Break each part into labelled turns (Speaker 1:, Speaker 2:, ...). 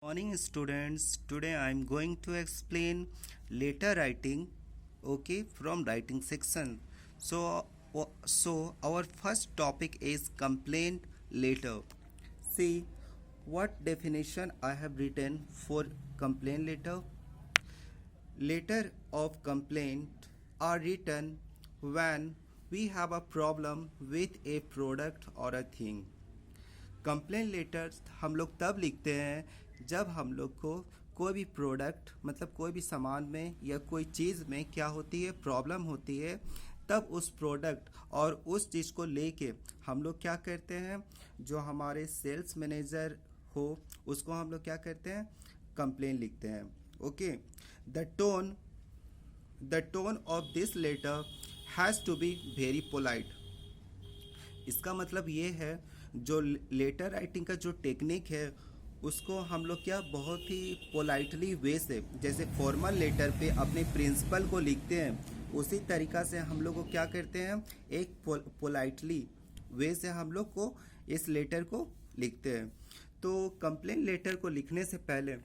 Speaker 1: Morning students, today I am going to explain letter writing, okay, from writing section. So our first topic is complaint letter. See what definition I have written for complaint letter. Letter of complaint are written when we have a problem with a product or a thing. Complain letters हम लोग तब लिखते हैं जब हम लोग को कोई भी प्रोडक्ट मतलब कोई भी सामान में या कोई चीज़ में क्या होती है, प्रॉब्लम होती है। तब उस प्रोडक्ट और उस चीज़ को लेके हम लोग क्या करते हैं, जो हमारे सेल्स मैनेजर हो उसको हम लोग क्या करते हैं, कंप्लेन लिखते हैं। Okay, the tone of this letter has to be very polite. इसका मतलब ये है, जो लेटर राइटिंग का जो टेक्निक है उसको हम लोग क्या बहुत ही पोलाइटली वे से, जैसे फॉर्मल लेटर पे अपने प्रिंसिपल को लिखते हैं उसी तरीक़ा से हम लोग को क्या करते हैं, एक पोलाइटली वे से हम लोग को इस लेटर को लिखते हैं। तो कंप्लेन लेटर को लिखने से पहले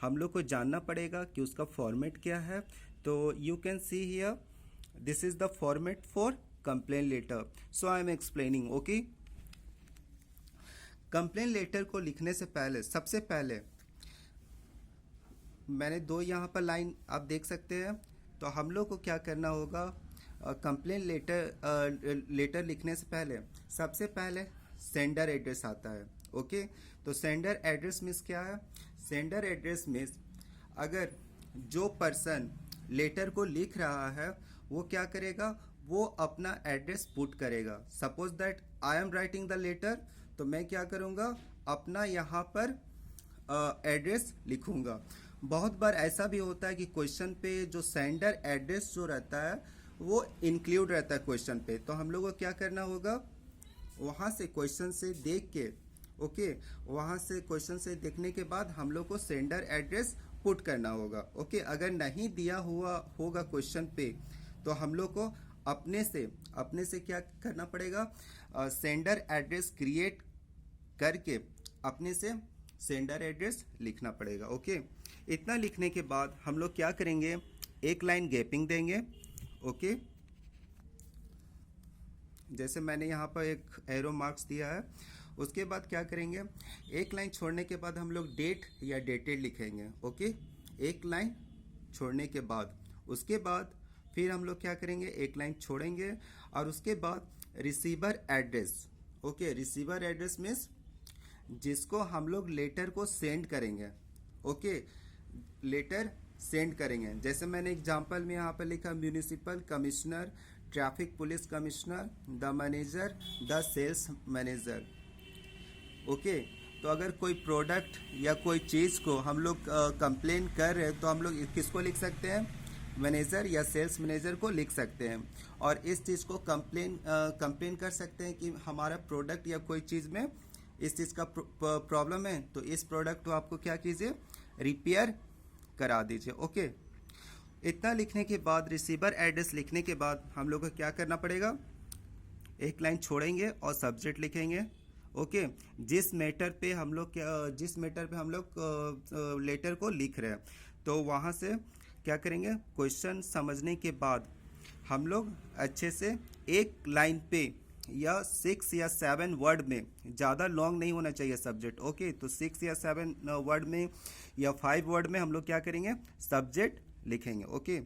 Speaker 1: हम लोग को जानना पड़ेगा कि उसका फॉर्मेट क्या है। तो you can see here, this is the format for complain letter. So I am explaining. Okay, complain letter को लिखने से पहले सबसे पहले मैंने दो यहाँ पर लाइन आप देख सकते हैं। तो हम लोग को क्या करना होगा, कंप्लेन लेटर लिखने से पहले सबसे पहले सेंडर एड्रेस आता है। ओके, तो सेंडर एड्रेस मीन्स क्या है, सेंडर एड्रेस मीन्स अगर जो पर्सन लेटर को लिख रहा है वो क्या करेगा, वो अपना एड्रेस पुट करेगा। Suppose that I am writing the letter, तो मैं क्या करूँगा, अपना यहाँ पर एड्रेस लिखूँगा। बहुत बार ऐसा भी होता है कि क्वेश्चन पे जो सेंडर एड्रेस जो रहता है वो इंक्लूड रहता है क्वेश्चन पे। तो हम लोग को क्या करना होगा, वहाँ से क्वेश्चन से देख के, ओके, वहाँ से क्वेश्चन से देखने के बाद हम लोग को सेंडर एड्रेस पुट करना होगा। ओके, अगर नहीं दिया हुआ होगा क्वेश्चन पे तो हम लोग को अपने से क्या करना पड़ेगा, सेंडर एड्रेस क्रिएट करके अपने से सेंडर एड्रेस लिखना पड़ेगा। ओके, इतना लिखने के बाद हम लोग क्या करेंगे, एक लाइन गैपिंग देंगे। ओके, जैसे मैंने यहाँ पर एक एरो मार्क्स दिया है। उसके बाद क्या करेंगे, एक लाइन छोड़ने के बाद हम लोग डेट या डेटेड लिखेंगे। ओके, एक लाइन छोड़ने के बाद उसके बाद फिर हम लोग क्या करेंगे, एक लाइन छोड़ेंगे और उसके बाद receiver address. Okay, receiver address means जिसको हम लोग लेटर को सेंड करेंगे। ओके, लेटर सेंड करेंगे। जैसे मैंने एग्जांपल में यहाँ पर लिखा, municipal commissioner, traffic police commissioner, the manager, the sales manager. Okay, तो अगर कोई प्रोडक्ट या कोई चीज़ को हम लोग कंप्लेन कर रहे हैं तो हम लोग किसको लिख सकते हैं, मैनेजर या सेल्स मैनेजर को लिख सकते हैं। और इस चीज़ को कंप्लेन कर सकते हैं कि हमारा प्रोडक्ट या कोई चीज़ में इस चीज़ का प्रॉब्लम है, तो इस प्रोडक्ट को आपको क्या कीजिए, रिपेयर करा दीजिए। ओके, इतना लिखने के बाद, रिसीवर एड्रेस लिखने के बाद हम लोग को क्या करना पड़ेगा, एक लाइन छोड़ेंगे और सब्जेक्ट लिखेंगे। ओके, जिस मैटर पे हम लोग लेटर को लिख रहे हैं, तो वहाँ से क्या करेंगे, क्वेश्चन समझने के बाद हम लोग अच्छे से एक लाइन पे या 6 या 7 वर्ड में, ज़्यादा लॉन्ग नहीं होना चाहिए सब्जेक्ट। ओके, तो 6 या 7 वर्ड में या 5 वर्ड में हम लोग क्या करेंगे, सब्जेक्ट लिखेंगे। ओके,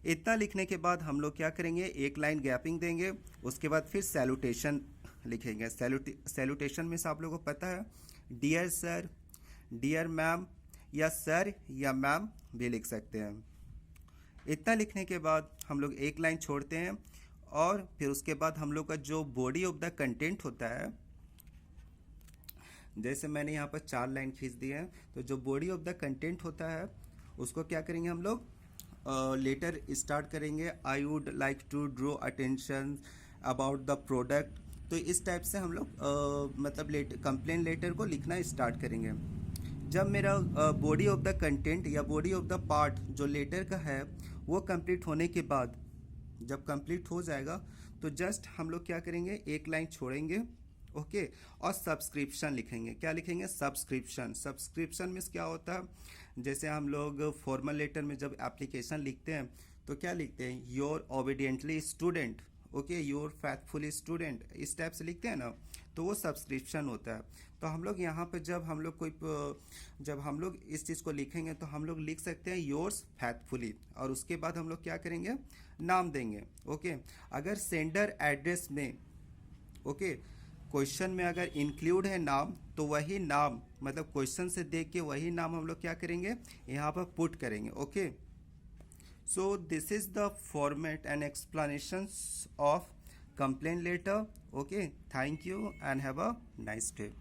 Speaker 1: इतना लिखने के बाद हम लोग क्या करेंगे, एक लाइन गैपिंग देंगे। उसके बाद फिर सैल्यूटेशन लिखेंगे। सैल्यूटेशन में से आप लोगों को पता है, डियर सर, डियर मैम, या सर या मैम भी लिख सकते हैं। इतना लिखने के बाद हम लोग एक लाइन छोड़ते हैं और फिर उसके बाद हम लोग का जो बॉडी ऑफ द कंटेंट होता है, जैसे मैंने यहाँ पर 4 लाइन खींच दी है, तो जो बॉडी ऑफ द कंटेंट होता है उसको क्या करेंगे, हम लोग लेटर स्टार्ट करेंगे, I would like to draw attention about the product. तो इस टाइप से हम लोग मतलब कंप्लेन लेटर को लिखना स्टार्ट करेंगे। जब मेरा बॉडी ऑफ द कंटेंट या बॉडी ऑफ द पार्ट जो लेटर का है वो कंप्लीट होने के बाद, जब कंप्लीट हो जाएगा तो जस्ट हम लोग क्या करेंगे, एक लाइन छोड़ेंगे ओके। और सब्सक्रिप्शन लिखेंगे, क्या लिखेंगे? सब्सक्रिप्शन। सब्सक्रिप्शन मीन्स क्या होता है, जैसे हम लोग फॉर्मल लेटर में जब एप्लीकेशन लिखते हैं तो क्या लिखते हैं? Your obediently student, okay, your faithfully student, इस टाइप से लिखते हैं ना, तो वो सब्सक्रिप्शन होता है। तो हम लोग यहाँ पे जब हम लोग इस चीज़ को लिखेंगे तो हम लोग लिख सकते हैं योर्स फैथफुली, और उसके बाद हम लोग क्या करेंगे? नाम देंगे, ओके। अगर सेंडर एड्रेस में, ओके, क्वेश्चन में अगर इंक्लूड है नाम, तो वही नाम मतलब क्वेश्चन से देख के वही नाम हम लोग क्या करेंगे? यहाँ पर पुट करेंगे, okay. So this is the format and explanations of complaint letter. Okay, thank you and have a nice day.